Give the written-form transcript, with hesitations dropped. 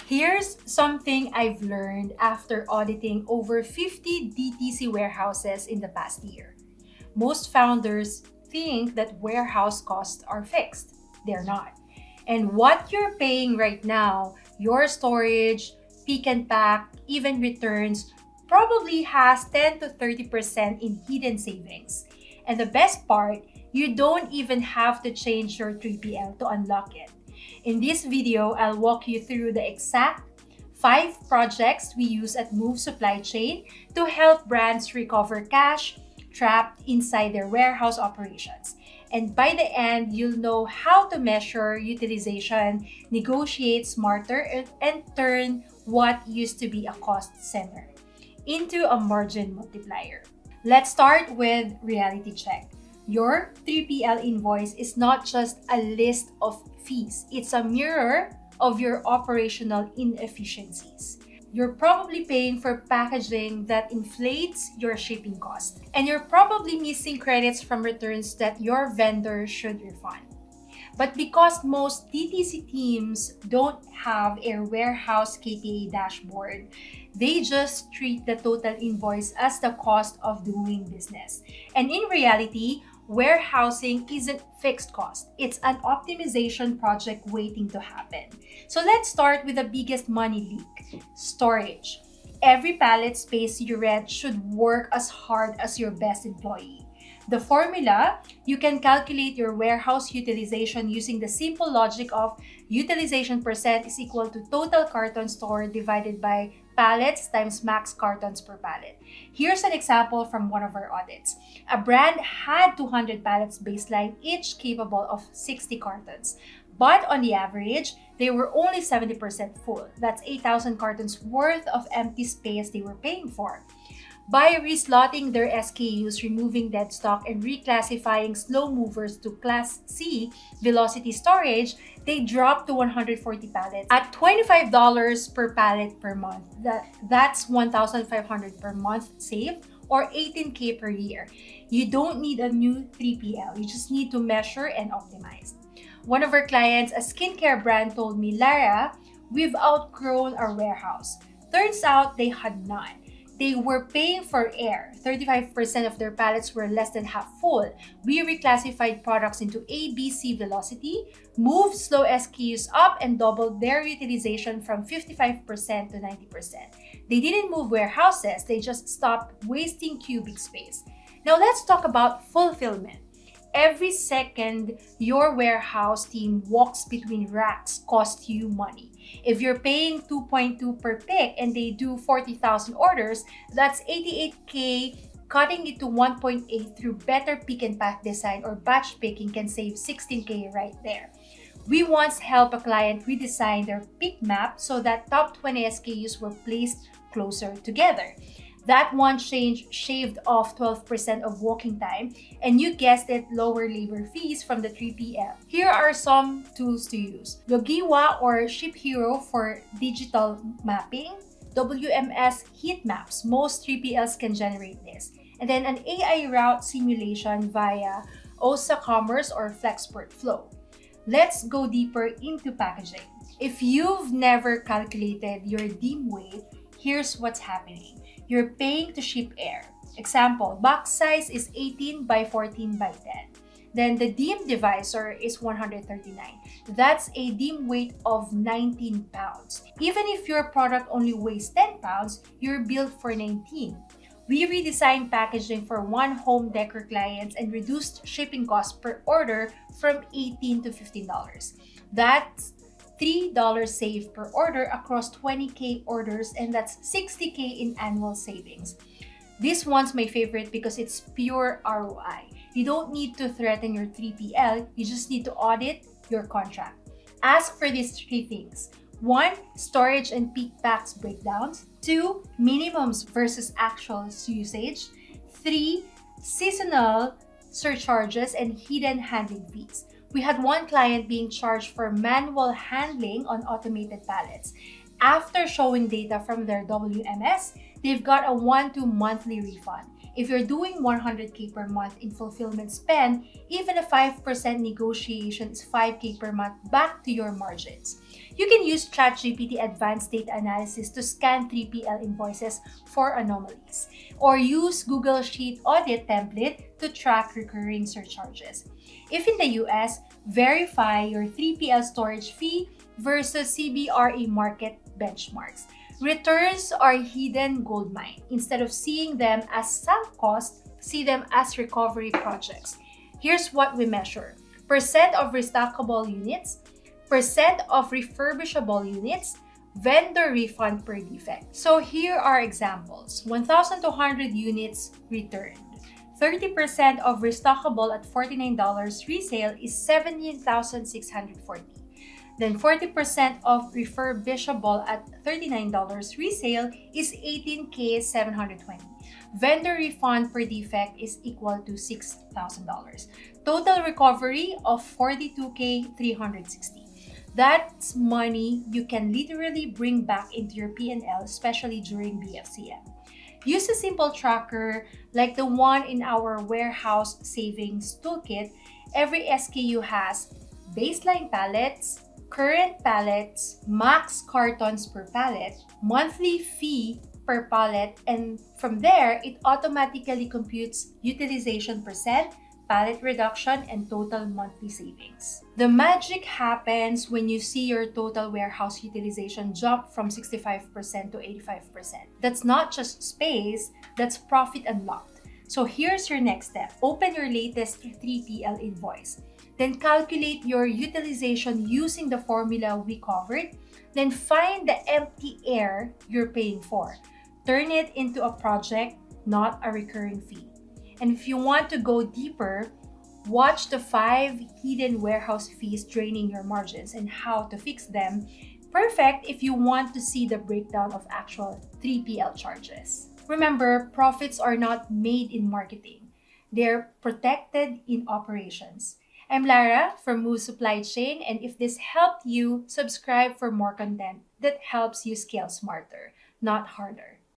Here's something I've learned after auditing over 50 DTC warehouses in the past year. Most founders think that warehouse costs are fixed. They're not. And what you're paying right now, your storage, pick and pack, even returns, probably has 10 to 30% in hidden savings. And the best part, you don't even have to change your 3PL to unlock it. In this video, I'll walk you through the exact 5 projects we use at Move Supply Chain to help brands recover cash trapped inside their warehouse operations. And by the end, you'll know how to measure utilization, negotiate smarter, and turn what used to be a cost center into a margin multiplier. Let's start with reality check. Your 3PL invoice is not just a list of fees, it's a mirror of your operational inefficiencies. You're probably paying for packaging that inflates your shipping cost, and you're probably missing credits from returns that your vendor should refund. But because most DTC teams don't have a warehouse KPA dashboard, they just treat the total invoice as the cost of doing business. And in reality, warehousing isn't fixed cost. It's an optimization project waiting to happen. So let's start with the biggest money leak, storage. Every pallet space you rent should work as hard as your best employee. The formula, you can calculate your warehouse utilization using the simple logic of utilization percent is equal to total cartons stored divided by pallets times max cartons per pallet. Here's an example from one of our audits. A brand had 200 pallets baseline, each capable of 60 cartons. But on the average, they were only 70% full. That's 8,000 cartons worth of empty space they were paying for. By reslotting their SKUs, removing dead stock, and reclassifying slow movers to Class C velocity storage, they dropped to 140 pallets at $25 per pallet per month. That's $1,500 per month saved, or $18K per year. You don't need a new 3PL. You just need to measure and optimize. One of our clients, a skincare brand, told me, "Lara, we've outgrown our warehouse." Turns out they had none. They were paying for air. 35% of their pallets were less than half full. We reclassified products into A, B, C velocity, moved slow SKUs up, and doubled their utilization from 55% to 90%. They didn't move warehouses, they just stopped wasting cubic space. Now let's talk about fulfillment. Every second your warehouse team walks between racks costs you money. If you're paying 2.2 per pick and they do 40,000 orders, that's 88K. Cutting it to 1.8 through better pick and pack design or batch picking can save 16K right there. We once helped a client redesign their pick map so that top 20 SKUs were placed closer together. That one change shaved off 12% of walking time, and you guessed it, lower labor fees from the 3PL. Here are some tools to use. Logiwa or Ship Hero for digital mapping. WMS heat maps. Most 3PLs can generate this. And then an AI route simulation via OSA Commerce or Flexport Flow. Let's go deeper into packaging. If you've never calculated your DIM weight, here's what's happening. You're paying to ship air. Example, box size is 18 by 14 by 10. Then the DIM divisor is 139. That's a DIM weight of 19 pounds. Even if your product only weighs 10 pounds, you're billed for 19. We redesigned packaging for one home decor clients and reduced shipping costs per order from $18 to $15. That's $3 saved per order across 20K orders, and that's 60K in annual savings. This one's my favorite because it's pure ROI. You don't need to threaten your 3PL, you just need to audit your contract. Ask for these 3 things. 1. Storage and peak packs breakdowns. 2. Minimums versus actual usage. 3. Seasonal surcharges and hidden handling fees. We had one client being charged for manual handling on automated pallets. After showing data from their WMS, they've got a 1 to monthly refund. If you're doing 100K per month in fulfillment spend, even a 5% negotiation is 5K per month back to your margins. You can use ChatGPT Advanced Data Analysis to scan 3PL invoices for anomalies, or use Google Sheet Audit template to track recurring surcharges. If in the US, verify your 3PL storage fee versus CBRE market benchmarks. Returns are hidden goldmine. Instead of seeing them as sunk costs, see them as recovery projects. Here's what we measure: percent of restockable units, percent of refurbishable units, vendor refund per defect. So here are examples. 1,200 units returned. 30% of restockable at $49 resale is $17,640. Then 40% of refurbishable at $39 resale is $18,720. Vendor refund per defect is equal to $6,000. Total recovery of $42,360. That's money you can literally bring back into your P&L, especially during BFCM. Use a simple tracker like the one in our warehouse savings toolkit. Every SKU has baseline pallets, current pallets, max cartons per pallet, monthly fee per pallet, and from there, it automatically computes utilization percent, pallet reduction, and total monthly savings. The magic happens when you see your total warehouse utilization jump from 65% to 85%. That's not just space, that's profit unlocked. So here's your next step. Open your latest 3PL invoice. Then calculate your utilization using the formula we covered. Then find the empty air you're paying for. Turn it into a project, not a recurring fee. And if you want to go deeper, watch the 5 hidden warehouse fees draining your margins and how to fix them. Perfect if you want to see the breakdown of actual 3PL charges. Remember, profits are not made in marketing. They're protected in operations. I'm Lara from Move Supply Chain, and if this helped you, subscribe for more content that helps you scale smarter, not harder.